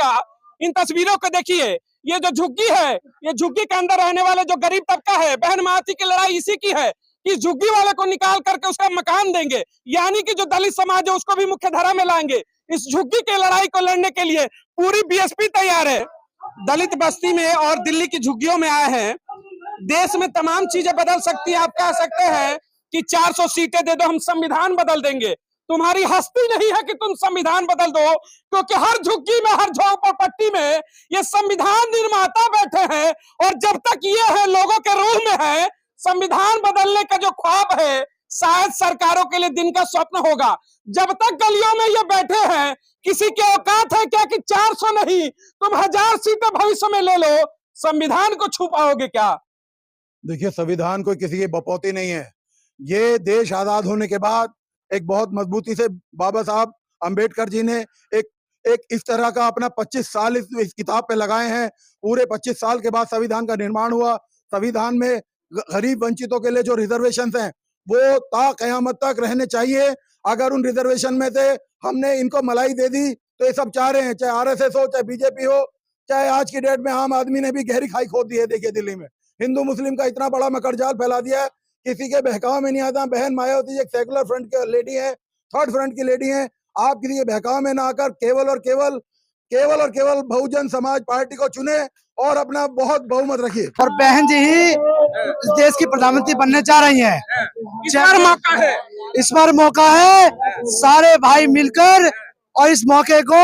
का। इन तस्वीरों को देखिए, ये जो झुग्गी है, ये झुग्गी के अंदर रहने वाले जो गरीब तबका है, बहन मायावती की लड़ाई इसी की है कि झुग्गी वाले को निकाल करके उसका मकान देंगे, यानी कि जो दलित समाज है उसको भी मुख्य धारा में लाएंगे। इस झुग्गी की लड़ाई को लड़ने के लिए पूरी बीएसपी तैयार है। दलित बस्ती में और दिल्ली की झुग्गियों में आए हैं। देश में तमाम चीजें बदल सकती है। आप कह सकते हैं कि 400 सीटें दे दो, हम संविधान बदल देंगे। तुम्हारी हस्ती नहीं है कि तुम संविधान बदल दो, क्योंकि हर झुग्गी में, हर झोपड़पट्टी में ये संविधान निर्माता बैठे हैं। और जब तक ये है, लोगों के रूह में है, संविधान बदलने का जो ख्वाब है शायद सरकारों के लिए दिन का स्वप्न होगा। जब तक गलियों में ये बैठे हैं, किसी के औकात है क्या कि 400 नहीं, तुम 1000 सीटें भविष्य में ले लो, संविधान को छू पाओगे क्या? देखिए, संविधान कोई किसी की बपौती नहीं है। ये देश आजाद होने के बाद एक बहुत मजबूती से बाबा साहब अंबेडकर जी ने एक इस तरह का अपना 25 साल इस किताब पे लगाए हैं। पूरे 25 साल के बाद संविधान का निर्माण हुआ। संविधान में गरीब वंचितों के लिए जो रिजर्वेशन हैं वो ता कयामत तक रहने चाहिए। अगर उन रिजर्वेशन में से हमने इनको मलाई दे दी तो ये सब चाह रहे हैं, चाहे आरएसएस हो, चाहे बीजेपी हो, चाहे आज की डेट में आम आदमी ने भी गहरी खाई खोद दी है। देखिए, दिल्ली में हिंदू मुस्लिम का इतना बड़ा मकड़जाल फैला दिया है, किसी के बहकाव में नहीं आता। बहन मायावती एक सेकुलर फ्रंट की लेडी है, थर्ड फ्रंट की लेडी है। आप किसी के बहकाव में ना आकर केवल और केवल बहुजन समाज पार्टी को चुने और अपना बहुत बहुमत रखिए। और बहन जी ही इस देश की प्रधानमंत्री बनने जा रही हैं। इस बार मौका है, इस बार मौका है, सारे भाई मिलकर और इस मौके को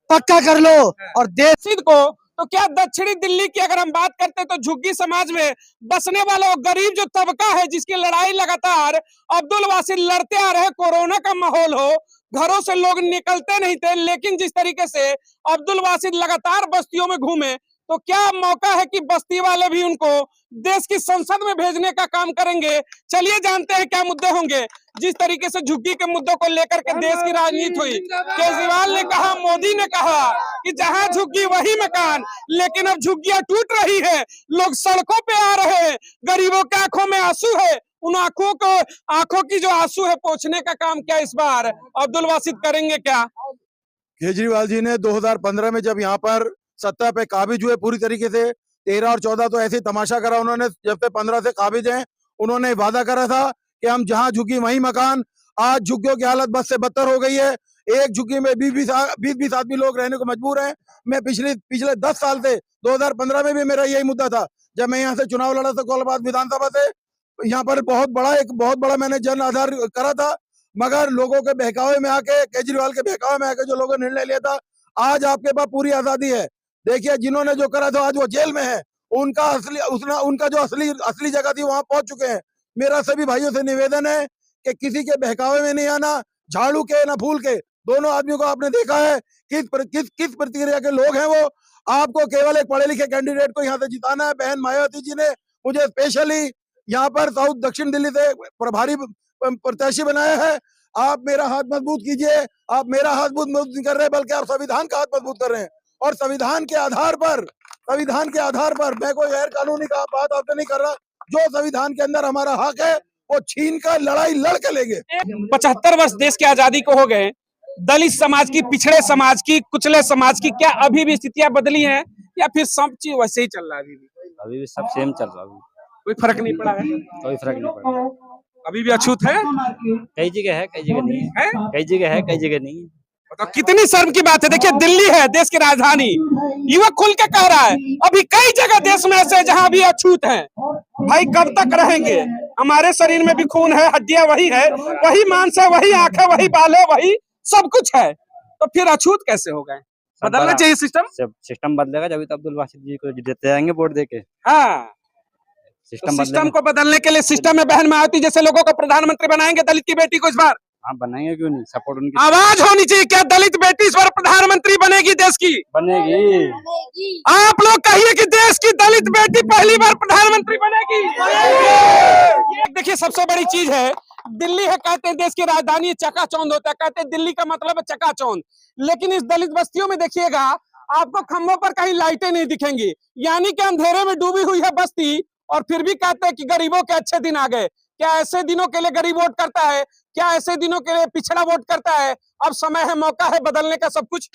पक्का कर लो और देश को। तो क्या दक्षिणी दिल्ली की अगर हम बात करते हैं तो झुग्गी समाज में बसने वाला गरीब जो तबका है, जिसकी लड़ाई लगातार अब्दुल वासिद लड़ते आ रहे, कोरोना का माहौल हो, घरों से लोग निकलते नहीं थे, लेकिन जिस तरीके से अब्दुल वासिद लगातार बस्तियों में घूमे, तो क्या मौका है कि बस्ती वाले भी उनको देश की संसद में भेजने का काम करेंगे? चलिए जानते हैं क्या मुद्दे होंगे। जिस तरीके से झुग्गी के मुद्दों को लेकर के देश की राजनीति हुई, केजरीवाल ने कहा, मोदी ने कहा कि जहां झुग्गी वही मकान, लेकिन अब झुग्गियां टूट रही है, लोग सड़कों पे आ रहे हैं, गरीबों के आंखों में आंसू है। उन आंखों की जो आंसू है पोंछने का काम क्या इस बार अब्दुल वासिद करेंगे क्या? केजरीवाल जी ने 2015 में जब यहाँ पर सत्ता पे काबिज हुए पूरी तरीके से, 13 और 14 तो ऐसे ही तमाशा करा उन्होंने। जब से 15 से काबिज हैं, उन्होंने वादा करा था कि हम जहां झुग्गी वहीं मकान। आज झुग्गियों की हालत बद से बदतर हो गई है। एक झुग्गी में 20-20 आदमी लोग रहने को मजबूर हैं। मैं पिछले 10 साल से 2015 में भी मेरा यही मुद्दा था, जब मैं यहाँ से चुनाव लड़ा था कोलकाता विधानसभा से। यहाँ पर बहुत बड़ा मैंने जन आधार करा था, मगर लोगों के बहकावे में आके, केजरीवाल के बहकावे में आके जो लोगों ने निर्णय लिया था, आज आपके पास पूरी आजादी है। देखिए, जिन्होंने जो करा था आज वो जेल में है। उनका जो असली जगह थी वहां पहुंच चुके हैं। मेरा सभी भाइयों से निवेदन है कि किसी के बहकावे में नहीं आना। झाड़ू के ना फूल के, दोनों आदमियों को आपने देखा है किस प्रतिक्रिया के लोग हैं वो। आपको केवल एक पढ़े लिखे कैंडिडेट को यहाँ से जिताना है। बहन मायावती जी ने मुझे स्पेशली यहाँ पर साउथ दक्षिण दिल्ली से प्रभारी प्रत्याशी बनाया है। आप मेरा हाथ मजबूत कीजिए। आप मेरा हाथ मजबूत नहीं कर रहे, बल्कि आप संविधान का हाथ मजबूत कर रहे हैं। और संविधान के आधार पर मैं कोई गैर कानूनी का बात आपसे नहीं कर रहा। जो संविधान के अंदर हमारा हक है वो छीन कर लड़ाई लड़ के लेंगे। 75 वर्ष देश की आजादी को हो गए। दलित समाज की, पिछड़े समाज की, कुचले समाज की क्या अभी भी स्थितियां बदली हैं या फिर सब चीज वैसे ही चल रहा है? अभी भी सब सेम चल रहा है। कोई फर्क नहीं पड़ा है? कोई फर्क नहीं पड़ा। अभी भी अछूत है? कई जगह है, कई जगह नहीं है। कई जगह है, कई जगह नहीं है। तो कितनी शर्म की बात है। देखिए, दिल्ली है देश की राजधानी, युवक खुल के कह रहा है अभी कई जगह देश में ऐसे जहां भी अछूत हैं। भाई कब तक रहेंगे? हमारे शरीर में भी खून है, हड्डियां वही है, वही मांस है, वही आंख है, वही बाल है, वही सब कुछ है, तो फिर अछूत कैसे हो गए? बदलना चाहिए सिस्टम बदलेगा जब तो अब्दुल वासिद जी को देते जाएंगे वोट देके। हाँ, सिस्टम को बदलने के लिए सिस्टम में बहन मायावती जैसे लोगों को प्रधानमंत्री बनाएंगे, दलित की बेटी को इस बार। हाँ, बनाएंगे, क्यों नहीं। सपोर्ट उनकी आवाज होनी चाहिए। क्या दलित बेटी इस बार प्रधानमंत्री बनेगी देश की? बनेगी। आप लोग कहिए कि देश की दलित बेटी पहली बार प्रधानमंत्री बनेगी। देखिए, सबसे बड़ी चीज है, दिल्ली है, कहते हैं देश की राजधानी, चकाचौंध होता है, कहते हैं दिल्ली का मतलब है चकाचौंध। लेकिन इस दलित बस्तियों में देखिएगा, आपको खंभों पर कहीं लाइटें नहीं दिखेंगी, यानी कि अंधेरे में डूबी हुई है बस्ती। और फिर भी कहते हैं कि गरीबों के अच्छे दिन आ गए। क्या ऐसे दिनों के लिए गरीब वोट करता है? क्या ऐसे दिनों के लिए पिछड़ा वोट करता है? अब समय है, मौका है बदलने का सब कुछ।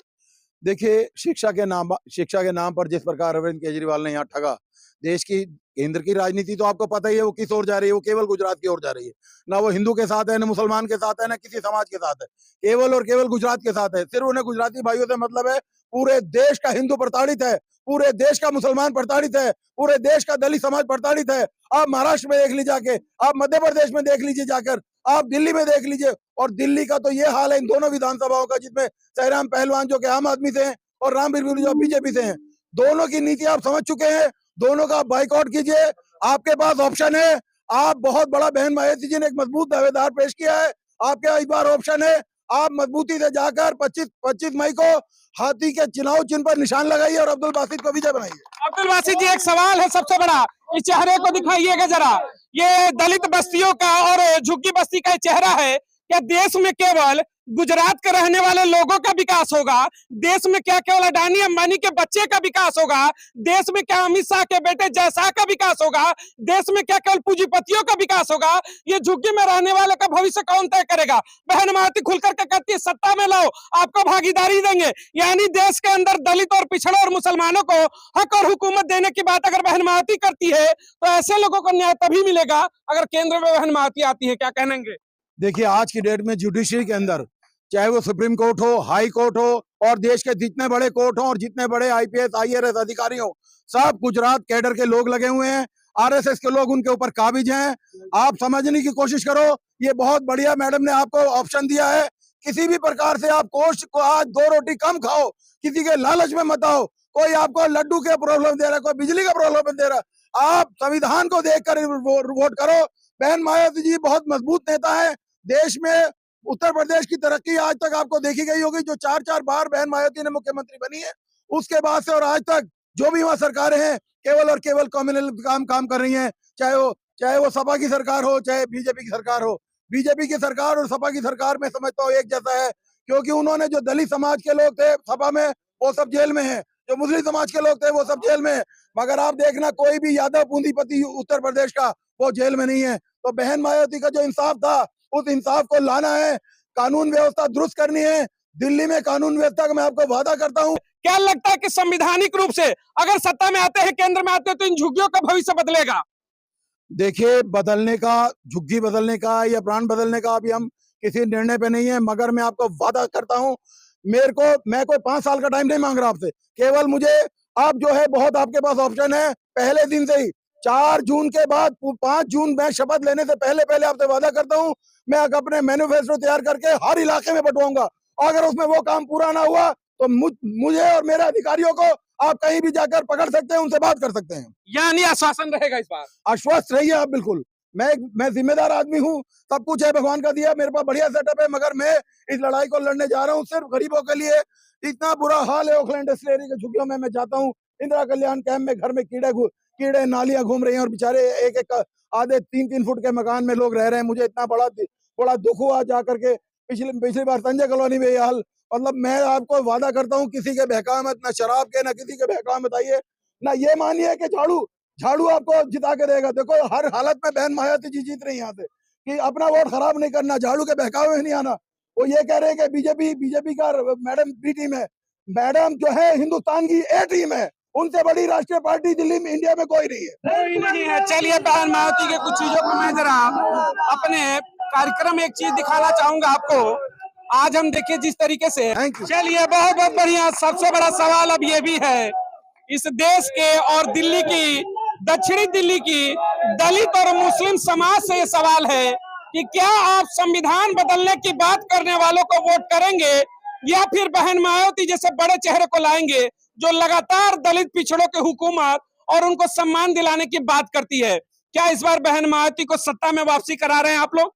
देखिए शिक्षा के नाम पर जिस प्रकार अरविंद केजरीवाल ने यहाँ ठगा, देश की केंद्र की राजनीति तो आपको पता ही है वो किस ओर जा रही है, वो केवल गुजरात की ओर जा रही है। ना वो हिंदू के साथ है, ना मुसलमान के साथ है, ना किसी समाज के साथ है, केवल और केवल गुजरात के साथ है। सिर्फ उन्हें गुजराती भाइयों से मतलब है। पूरे देश का हिंदू प्रताड़ित है, पूरे देश का मुसलमान प्रताड़ित है, पूरे देश का दलित समाज प्रताड़ित है। आप महाराष्ट्र में देख लीजिए जाके, आप मध्य प्रदेश में देख लीजिए जाकर, आप दिल्ली में देख लीजिए। और दिल्ली का तो ये हाल है इन दोनों विधानसभाओं का, जिसमें सैराम पहलवान जो कि आम आदमी से हैं और राम बिरबल जो बीजेपी से हैं, दोनों की नीति आप समझ चुके हैं। दोनों का बाइकआउट कीजिए, आपके पास ऑप्शन है। आप बहुत बड़ा बहन मायावती जी ने एक मजबूत दावेदार पेश किया है, आपके इस बार ऑप्शन है। आप मजबूती से जाकर 25 मई को हाथी के चुनाव चिन्ह पर निशान लगाइए और अब्दुल बासित को विजय बनाइए। अब्दुल बासित जी, एक सवाल है सबसे बड़ा, इस चेहरे को दिखाइएगा जरा। ये दलित बस्तियों का और झुग्गी बस्ती का चेहरा है। क्या देश में केवल गुजरात के रहने वाले लोगों का विकास होगा? देश में क्या केवल अडानी अंबानी के बच्चे का विकास होगा? देश में क्या अमित शाह के बेटे जयशाह का विकास होगा? देश में क्या केवल पूंजीपतियों का विकास होगा? ये झुग्गी में रहने वाले का भविष्य कौन तय करेगा? बहन मायावती खुल करके कहती है सत्ता में लाओ, आपको भागीदारी देंगे। यानी देश के अंदर दलित और पिछड़े और मुसलमानों को हक और हुकूमत देने की बात अगर बहन मायावती करती है तो ऐसे लोगों को न्याय तभी मिलेगा अगर केंद्र में बहन मायावती आती है। क्या कहेंगे? देखिए आज की डेट में जुडिशरी के अंदर, चाहे वो सुप्रीम कोर्ट हो, हाई कोर्ट हो और देश के जितने बड़े कोर्ट हो और जितने बड़े आईपीएस आईएएस अधिकारी हो, सब गुजरात कैडर के लोग लगे हुए हैं। आरएसएस के लोग उनके ऊपर काबिज हैं। आप समझने की कोशिश करो, ये बहुत बढ़िया मैडम ने आपको ऑप्शन दिया है। किसी भी प्रकार से आप कोष को आज 2 रोटी कम खाओ, किसी के लालच में मत आओ। कोई आपको लड्डू के प्रॉब्लम दे रहा है, कोई बिजली का प्रॉब्लम दे रहा है, आप संविधान को देखकर वोट करो। बहन मायावती जी बहुत मजबूत नेता है। देश में उत्तर प्रदेश की तरक्की आज तक आपको देखी गई होगी, जो 4 बार बहन मायावती ने मुख्यमंत्री बनी है, उसके बाद से और आज तक जो भी वहां सरकारें हैं केवल और केवल कम्युनल काम कर रही हैं। चाहे वो सपा की सरकार हो, चाहे बीजेपी की सरकार हो। बीजेपी की सरकार और सपा की सरकार में समझता हूँ एक जैसा है, क्योंकि उन्होंने जो दलित समाज के लोग थे सपा में वो सब जेल में है, जो मुस्लिम समाज के लोग थे वो सब जेल में है। मगर आप देखना कोई भी यादव पूंजीपति उत्तर प्रदेश का वो जेल में नहीं है। तो बहन मायावती का जो इंसाफ था उस इंसाफ को लाना है, कानून व्यवस्था दुरुस्त करनी है। दिल्ली में कानून व्यवस्था का मैं आपको वादा करता हूँ। क्या लगता है कि संवैधानिक रूप से अगर सत्ता में आते हैं, केंद्र में आते हैं, तो इन झुग्गियों का भविष्य बदलेगा? देखिए बदलने का, झुग्गी बदलने का या प्राण बदलने का अभी हम किसी निर्णय पे नहीं है, मगर मैं आपको वादा करता हूँ, मैं कोई 5 साल का टाइम नहीं मांग रहा आपसे। केवल मुझे आप जो है बहुत आपके पास ऑप्शन है। पहले दिन से ही 4 जून के बाद 5 जून में शपथ लेने से पहले आपसे वादा करता हूँ, मैं अपने मैनिफेस्टो तैयार करके हर इलाके में बंटवाऊंगा। अगर उसमें वो काम पूरा ना हुआ तो मुझे और मेरे अधिकारियों को आप कहीं भी जाकर पकड़ सकते हैं, उनसे बात कर सकते हैं। यानी आश्वासन रहेगा इस बार? आश्वस्त रहिए आप बिल्कुल। मैं जिम्मेदार आदमी हूँ, सब कुछ है भगवान का दिया, मेरे पास बढ़िया सेटअप है, मगर मैं इस लड़ाई को लड़ने जा रहा हूँ सिर्फ गरीबों के लिए। इतना बुरा हाल है ओखलैंड डिस्टिलरी के झुग्गियों में। मैं जाता हूँ इंदिरा कल्याण कैंप में, घर में कीड़े नालियां घूम रही हैं और बेचारे एक आधे 3-3 फुट के मकान में लोग रह रहे हैं। मुझे इतना बड़ा दुख हुआ जाकर के। पिछली बार संजय कॉलोनी में ये हाल। मतलब मैं आपको वादा करता हूँ किसी के बहकावे मत, ना शराब के ना किसी के बहकावे मत आइए, ना ये मानिए कि झाड़ू आपको जिता के देगा। देखो हर हालत में बहन मायावती जी जीत रही है यहाँ से, कि अपना वोट खराब नहीं करना, झाड़ू के बहकावे में नहीं आना। वो ये कह रहे हैं कि बीजेपी का मैडम बी टीम है। मैडम जो है हिंदुस्तान की ए टीम है, उनसे बड़ी राष्ट्रीय पार्टी दिल्ली में इंडिया में कोई नहीं है। कोई नहीं है। चलिए बहन मायावती के कुछ चीजों को मैं जरा अपने कार्यक्रम में एक चीज दिखाना चाहूंगा आपको। आज हम देखिए जिस तरीके से, चलिए बहुत बहुत बढ़िया। सबसे बड़ा सवाल अब ये भी है इस देश के और दिल्ली की, दक्षिणी दिल्ली की दलित और मुस्लिम समाज से ये सवाल है कि क्या आप संविधान बदलने की बात करने वालों को वोट करेंगे या फिर बहन मायावती जैसे बड़े चेहरे को लाएंगे जो लगातार दलित पिछड़ों के हुकूमत और उनको सम्मान दिलाने की बात करती है? क्या इस बार बहन मायावती को सत्ता में वापसी करा रहे हैं आप लोग?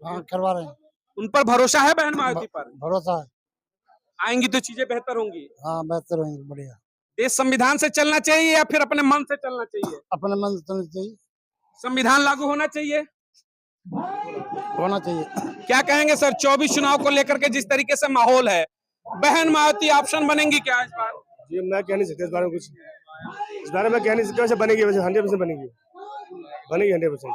हाँ, करवा रहे हैं। उन पर भरोसा है बहन मायावती पर? भरोसा है। आएंगी तो चीजें बेहतर होंगी? हाँ, बेहतर होंगे, बढ़िया। देश संविधान से चलना चाहिए या फिर अपने मन से चलना चाहिए? अपने मन से चलना चाहिए। संविधान लागू होना चाहिए? होना चाहिए। क्या कहेंगे सर 24 चुनाव को लेकर के जिस तरीके से माहौल है, बहन मायावती ऑप्शन बनेंगी क्या इस बार? जी मैं कह नहीं सकता इस बारे में कुछ, इस बारे में कह नहीं सकता। वैसे बनेगी, वैसे 100% बनेगी 100%।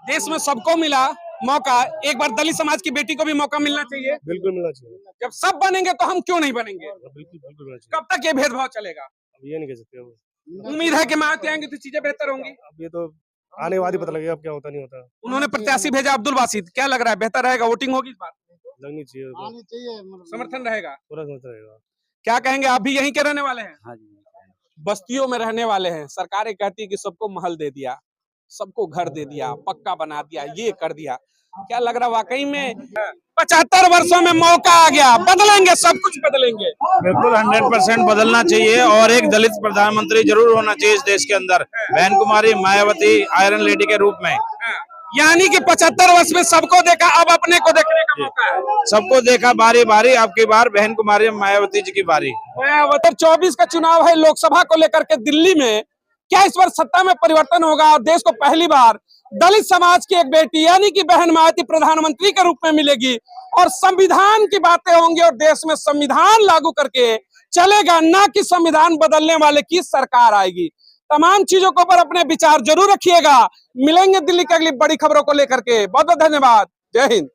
देश में सबको मिला, मौका एक बार दलित समाज की बेटी को भी मौका मिलना चाहिए। बिल्कुल मिलना चाहिए। जब सब बनेंगे तो हम क्यों नहीं बनेंगे? बिल्कुल बिल्कुल मिलना चाहिए। कब तक ये भेदभाव चलेगा? अब ये नहीं कह सकते अब। उम्मीद है कि मायावती आएंगे तो चीजें बेहतर होंगी। अब ये तो आने के बाद ही पता लगेगा अब क्या होता नहीं होता। उन्होंने प्रत्याशी भेजा अब्दुल बासित, क्या लग रहा है बेहतर रहेगा? वोटिंग होगी इस बार? लगनी चाहिए तो समर्थन रहेगा? पूरा समझ रहेगा। क्या कहेंगे, आप भी यहीं के रहने वाले हैं? हाँ जी। बस्तियों में रहने वाले हैं। सरकारें कहती है कि सबको महल दे दिया, सबको घर दे दिया, पक्का बना दिया, ये कर दिया। क्या लग रहा वाकई में 75 वर्षों में मौका आ गया, बदलेंगे, सब कुछ बदलेंगे? बिल्कुल 100% बदलना चाहिए और एक दलित प्रधानमंत्री जरूर होना चाहिए इस देश के अंदर, बहन कुमारी मायावती आयरन लेडी के रूप में। यानी कि 75 वर्ष में सबको देखा, अब अपने को देखने का मौका है। सबको देखा बारी बारी, आपकी बार बहन कुमारी मायावती जी की बारी। मायावती 24 का चुनाव है लोकसभा को लेकर के दिल्ली में, क्या इस बार सत्ता में परिवर्तन होगा और देश को पहली बार दलित समाज की एक बेटी यानी कि बहन मायावती प्रधानमंत्री के रूप में मिलेगी और संविधान की बातें होंगी और देश में संविधान लागू करके चलेगा, ना कि संविधान बदलने वाले की सरकार आएगी। तमाम चीजों के ऊपर अपने विचार जरूर रखिएगा। मिलेंगे दिल्ली की अगली बड़ी खबरों को लेकर के। बहुत बहुत धन्यवाद। जय हिंद।